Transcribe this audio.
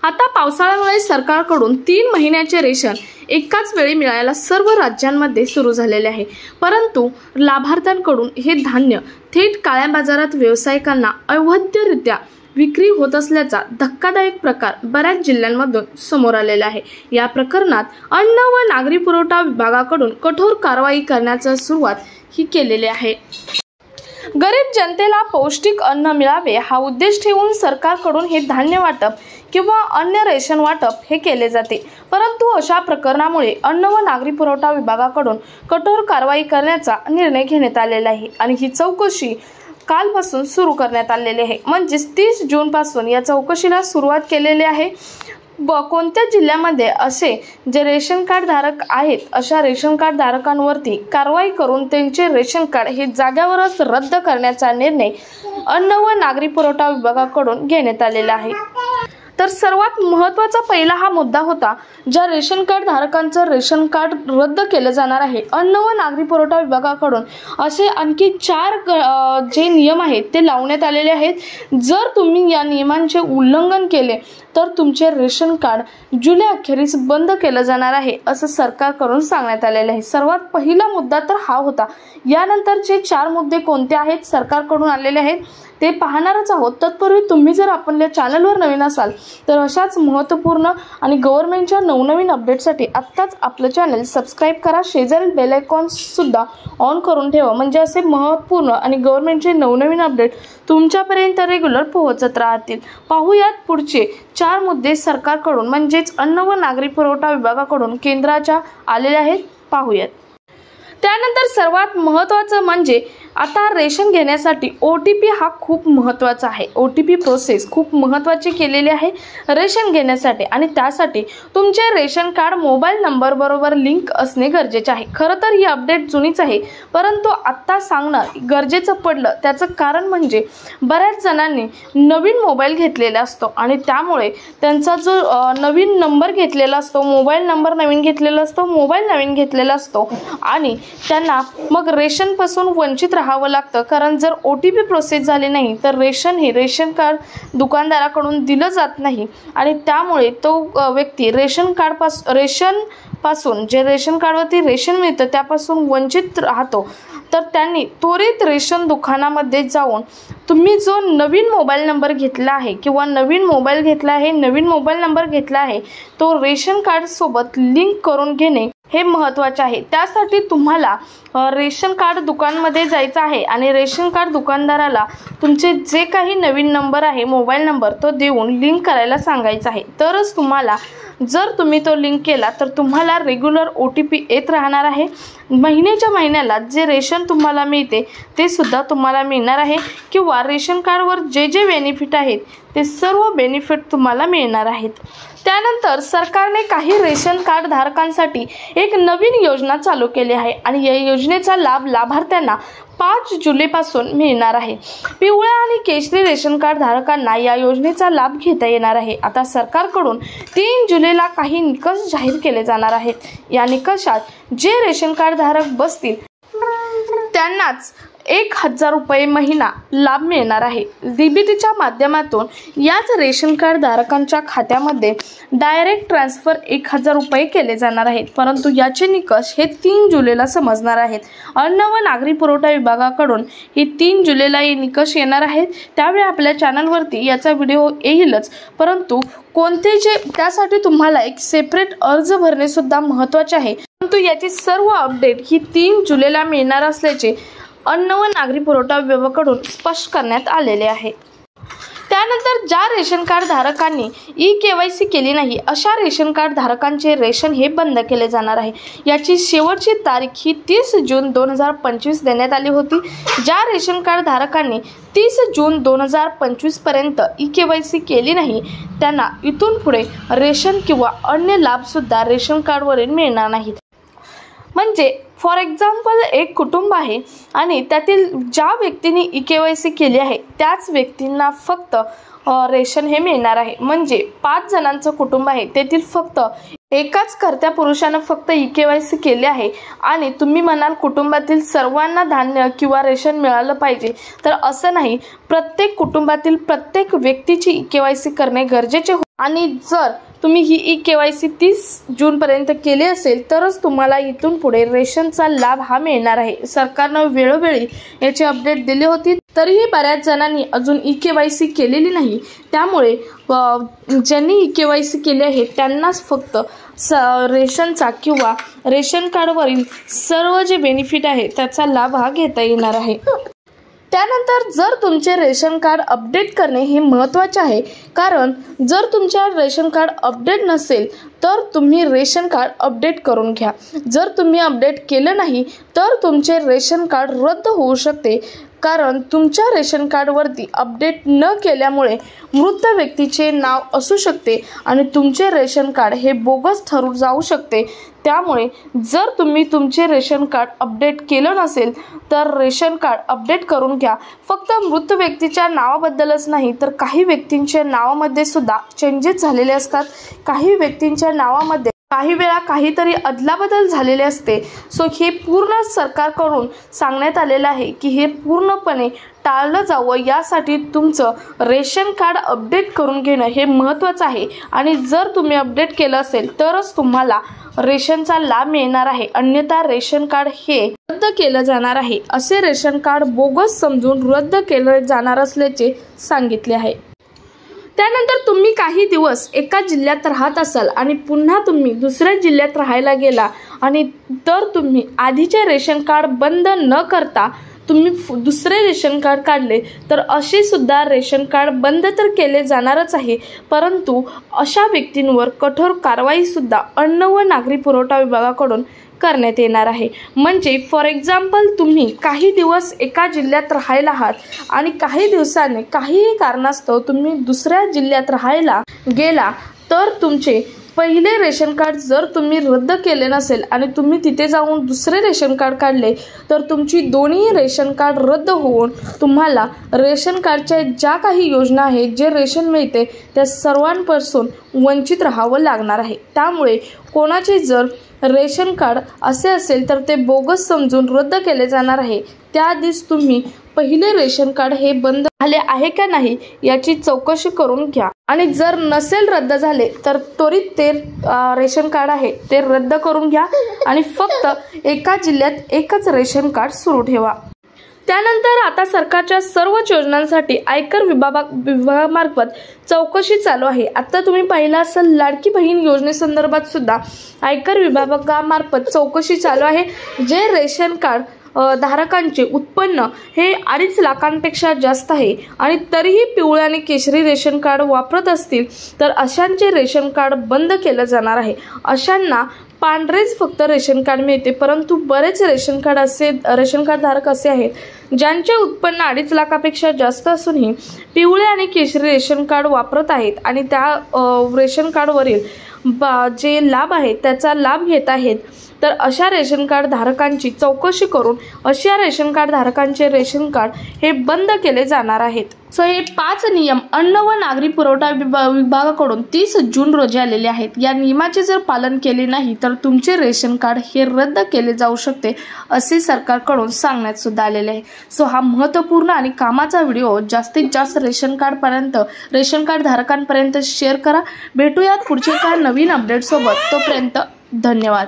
आता पावसाळ्यामुळे सरकारकडून 3 महिन्याचे रेशन एकाच वेळी मिळायला सर्व राज्यांमध्ये सुरू झालेले आहे। परंतु लाभार्थ्यांकडून हे धान्य थेट काळ्या बाजारात व्यावसायिकांना अवैधरित्या विक्री होत असल्याचा धक्कादायक प्रकार बऱ्याच जिल्ह्यांमधून समोर आलेला आहे। या प्रकरणात अन्न व नागरी पुरवठा विभागाकडून कठोर कारवाई करण्याची सुरुवात ही केलेली आहे। गरीब जनतेला पौष्टिक अन्न मिळावे हा उद्देश ठेवून सरकारकडून हे धान्य वाटप किंवा अन्य रेशन वाटप हे केले जाते। परंतु अशा प्रकरणामुळे अन्न व नागरी पुरवठा विभागाकडून कठोर कारवाई करण्याचा निर्णय घेण्यात आलेला आहे आणि ही चौकशी कालपासून सुरू करण्यात आलेली आहे। म्हणजे 30 जून पासून या चौकशीला सुरुवात केलेली आहे। कोणत्या जिल्ह्यामध्ये असे जे रेशन कार्ड धारक आहेत अशा रेशन कार्ड धारकांवरती कारवाई करून त्यांचे रेशन कार्ड हे जाग्यावरच रद्द करण्याचा निर्णय अन्न व नागरी पुरवठा विभागाकडून घेण्यात आलेला आहे। तर सर्वात महत्त्वाचा पहिला हा मुद्दा होता, ज्या रेशन कार्ड धारकांचं रेशन कार्ड रद्द केलं जाणार आहे। अन्न व नागरी पुरवठा विभागाकडून असे आणखी 4 जे नियम आहेत ते लावण्यात आलेले आहेत। जर तुम्ही या नियमांचे उल्लंघन केले तर तुमचे रेशन कार्ड जुलै अखेरीस बंद केलं जाणार आहे असं सरकारकडून सांगण्यात आलेलं आहे। सर्वात पहिला मुद्दा तर हा होता। यानंतरचे 4 मुद्दे कोणते आहेत सरकारकडून आलेले आहेत ते पाहणारच आहोत। तत्पूर्वी तुम्ही जर आपल्या चॅनलवर नवीन असाल तर अशाच महत्त्वपूर्ण आणि गव्हर्नमेंटच्या नवनवीन अपडेटसाठी आत्ताच आपलं चॅनल सबस्क्राईब करा, शेजारील बेल आयकॉन सुद्धा ऑन करून ठेवा, म्हणजे असे महत्त्वपूर्ण आणि गव्हर्नमेंटचे नवनवीन अपडेट तुमच्यापर्यंत रेग्युलर पोहोचत राहतील। पाहूयात पुढचे 4 मुद्दे सरकारकडून म्हणजेच अन्न व नागरी पुरवठा विभागाकडून केंद्राच्या आलेले आहेत। पाहूयात। त्यानंतर सर्वात महत्त्वाचं म्हणजे आता रेशन घेण्यासाठी OTP हा खूप महत्त्वाचा आहे। OTP प्रोसेस खूप महत्त्वाची केलेली आहे रेशन घेण्यासाठी आणि त्यासाठी तुमचे रेशन कार्ड मोबाईल नंबर बरोबर लिंक असणे गरजेचे आहे। खरं तर ही अपडेट जुनीच आहे, परंतु आत्ता सांगणं गरजेचं पडलं त्याचं कारण म्हणजे बऱ्याच जणांनी नवीन मोबाईल घेतलेला असतो आणि त्यामुळे त्यांचा जो नवीन नंबर घेतलेला असतो, मोबाईल नंबर नवीन घेतलेला असतो, मोबाईल नवीन घेतलेला असतो आणि त्यांना मग रेशनपासून वंचित राहावं लागतं। कारण जर OTP प्रोसेस झाली नाही तर रेशन कार्ड दुकानदाराकडून दिलं जात नाही आणि त्यामुळे तो व्यक्ती रेशन पासून जे रेशन कार्डवरती रेशन मिळतं त्यापासून वंचित राहतो। तर त्यांनी त्वरित रेशन दुकानामध्ये जाऊन तुम्ही जो नवीन मोबाईल नंबर घेतला आहे किंवा नवीन मोबाईल नंबर घेतला आहे तो रेशन कार्ड सोबत लिंक करून घेणे हे महत्त्वाचे आहे। त्यासाठी तुम्हाला रेशन कार्ड दुकानमध्ये जायचं आहे आणि रेशन कार्ड दुकानदाराला तुमचे जे काही नवीन नंबर आहे मोबाईल नंबर तो देऊन लिंक करायला सांगायचं आहे। तरच तुम्हाला जर तुम्ही तो लिंक केला तर तुम्हाला रेग्युलर OTP येत राहणार आहे। महिन्याला जे रेशन तुम्हाला मिळते ते सुद्धा तुम्हाला मिळणार आहे किंवा रेशन कार्डवर जे बेनिफिट आहेत ते सर्व बेनिफिट तुम्हाला मिळणार आहेत। त्यानंतर सरकारने काही रेशन कार्ड धारकांसाठी एक नवीन योजना चालू केली आहे आणि या योजनेचा लाभ लाभार्थ्यांना 5 जुलैपासून मिळणार आहे। पिवळ्या आणि केशरी रेशन कार्ड धारकांना या योजनेचा लाभ घेता येणार आहे। आता सरकारकडून 3 जुलैला काही निकष जाहीर केले जाणार आहेत। या निकषात जे रेशन कार्ड धारक बसतील त्यांनाच 1000 रुपये महिना लाभ मिळणार आहे। DBTच्या माध्यमातून याच रेशन कार्ड धारकांच्या खात्यामध्ये डायरेक्ट ट्रान्सफर 1000 रुपये केले जाणार आहेत। परंतु याचे निकष हे 3 जुलैला समजणार आहेत। अन्न व नागरी पुरवठा विभागाकडून हे 3 जुलैला हे निकष येणार आहेत। त्यावेळी आपल्या चॅनलवरती याचा व्हिडिओ येईलच, परंतु त्यासाठी तुम्हाला एक सेपरेट अर्ज भरणे सुद्धा महत्त्वाचे आहे। परंतु याची सर्व अपडेट ही 3 जुलैला मिळणार असल्याचे अन्न व नागरी पुरवठा विभागाकडून स्पष्ट करण्यात आलेले आहे। त्यानंतर ज्या रेशन कार्ड धारकांनी KYC केली नाही अशा रेशन कार्ड धारकांचे रेशन हे बंद केले जाणार आहे। याची शेवटची तारीख ही 30 जून 2025 देण्यात आली होती। ज्या रेशन कार्ड धारकांनी 30 जून 2025 पर्यंत KYC केली नाही त्यांना इथून पुढे रेशन किंवा अन्य लाभ सुद्धा रेशन कार्डवरील मिळणार नाहीत। म्हणजे फॉर एक्झाम्पल एक कुटुंब आहे आणि त्यातील ज्या व्यक्तीने KYC केली आहे त्याच व्यक्तींना फक्त रेशन हे मिळणार आहे। म्हणजे 5 जणांचं कुटुंब आहे तेथील फक्त एकाच कर्त्या पुरुषाने फक्त KYC केले आहे आणि तुम्ही म्हणाल कुटुंबातील सर्वांना धान्य किंवा रेशन मिळालं पाहिजे, तर असं नाही। प्रत्येक कुटुंबातील प्रत्येक व्यक्तीची KYC करणे गरजेचे आणि जर तुम्ही ही ई-KYC 30 जूनपर्यंत केली असेल तरच तुम्हाला इथून पुढे रेशनचा लाभ हा मिळणार आहे। सरकारनं वेळोवेळी याची अपडेट दिली होती, तरीही बऱ्याच जणांनी अजून ई-KYC केलेली नाही। त्यामुळे ज्यांनी ई-KYC केले आहे त्यांनाच फक्त रेशनचा किंवा रेशन कार्डवरील सर्व जे बेनिफिट आहे त्याचा लाभ हा घेता येणार आहे। त्यानंतर जर तुमचे रेशन कार्ड अपडेट करणे हे महत्त्वाचे आहे, कारण जर तुमच्या रेशन कार्ड अपडेट नसेल तर तुम्ही रेशन कार्ड अपडेट करून घ्या। जर तुम्ही अपडेट केलं नाही तर तुमचे रेशन कार्ड रद्द होऊ शकते, कारण तुमच्या रेशन कार्डवरती अपडेट न केल्यामुळे मृत व्यक्तीचे नाव असू शकते आणि तुमचे रेशन कार्ड हे बोगस ठरून जाऊ शकते। त्यामुळे जर तुम्ही तुमचे रेशन कार्ड अपडेट केलं नसेल तर रेशन कार्ड अपडेट करून घ्या। फक्त मृत व्यक्तीच्या नावाबद्दलच नाही तर काही व्यक्तींच्या नावामध्ये सुद्धा चेंजेस झालेले असतात। काही व्यक्तींच्या नावामध्ये काही वेळा काहीतरी अदलाबदल झालेले असते। सो हे पूर्ण सरकारकडून सांगण्यात आलेलं आहे की हे पूर्णपणे टाळलं जावं, यासाठी तुमचं रेशन कार्ड अपडेट करून घेणं हे महत्त्वाचं आहे। आणि जर तुम्ही अपडेट केलं असेल तरच तुम्हाला रेशनचा लाभ मिळणार आहे, अन्यथा रेशन कार्ड हे रद्द केलं जाणार आहे। असे रेशन कार्ड बोगस समजून रद्द केलं जाणार असल्याचे सांगितले आहे। त्यानंतर तुम्ही काही दिवस एका जिल्ह्यात राहत असाल आणि पुन्हा तुम्ही दुसऱ्या जिल्ह्यात राहायला गेला आणि तर तुम्ही आधीचे रेशन कार्ड बंद न करता तुम्ही दुसरे रेशन कार्ड काढले तर असे सुद्धा रेशन कार्ड बंद तर केले जाणारच आहे, परंतु अशा व्यक्तींवर कठोर कारवाई सुद्धा अन्न व नागरी पुरवठा विभागाकडून करण्यात येणार आहे। म्हणजे फॉर एक्झाम्पल तुम्ही काही दिवस एका जिल्ह्यात राहायला आहात आणि काही दिवसांनी काही कारणास्तव तुम्ही दुसऱ्या जिल्ह्यात राहायला गेला तर तुमचे पहिले रेशन कार्ड जर तुम्ही रद्द केले नसेल आणि तुम्ही तिथे जाऊन दुसरे रेशन कार्ड काढले तर तुमची दोन्ही रेशन कार्ड रद्द होऊन तुम्हाला रेशन कार्डच्या ज्या काही योजना आहेत, जे रेशन मिळते त्या सर्वांपासून वंचित राहावं लागणार आहे। त्यामुळे कोणाचे जर रेशन कार्ड असे असेल तर ते बोगस समजून रद्द केले जाणार आहे। त्याआधीच तुम्ही पहिले रेशन कार्ड हे बंद झाले आहे का नाही याची चौकशी करून घ्या आणि जर नसेल रद्द झाले तर त्वरित ते रेशन कार्ड आहे ते रद्द करून घ्या आणि फक्त एका जिल्ह्यात एकच रेशन कार्ड सुरू ठेवा। त्यानंतर आता सरकारच्या सर्वच योजनांसाठी आयकर विभागामार्फत चौकशी चालू आहे। आता तुम्ही पाहिलं असेल लाडकी बहीण योजनेसंदर्भात सुद्धा आयकर विभागामार्फत चौकशी चालू आहे। जे रेशन कार्ड धारकांचे उत्पन्न हे 2.5 लाखांपेक्षा जास्त आहे आणि तरीही पिवळे आणि केशरी रेशन कार्ड वापरत असतील तर अशांचे रेशन कार्ड बंद केलं जाणार आहे। अशांना पांढरेच फक्त रेशन कार्ड मिळते, परंतु बरेच रेशन कार्ड धारक असे आहेत ज्यांचे उत्पन्न 2.5 लाखापेक्षा जास्त असूनही पिवळे आणि केशरी रेशन कार्ड वापरत आहेत आणि त्या रेशन कार्डवरील जे लाभ आहे त्याचा लाभ घेत आहेत। तर अशा रेशन कार्ड धारकांची चौकशी करून अशा रेशन कार्ड धारकांचे रेशन कार्ड हे बंद केले जाणार आहेत। सो हे 5 नियम अन्न व नागरी पुरवठा विभागाकडून 30 जून रोजी आलेले आहेत। या नियमाचे जर पालन केले नाही तर तुमचे रेशन कार्ड हे रद्द केले जाऊ शकते असे सरकारकडून सांगण्यात सुद्धा आलेले आहे। सो हा महत्त्वपूर्ण आणि कामाचा व्हिडिओ जास्तीत जास्त रेशन कार्ड धारकांपर्यंत शेअर करा। भेटूयात पुढच्या नवीन अपडेट सोबत, तोपर्यंत धन्यवाद।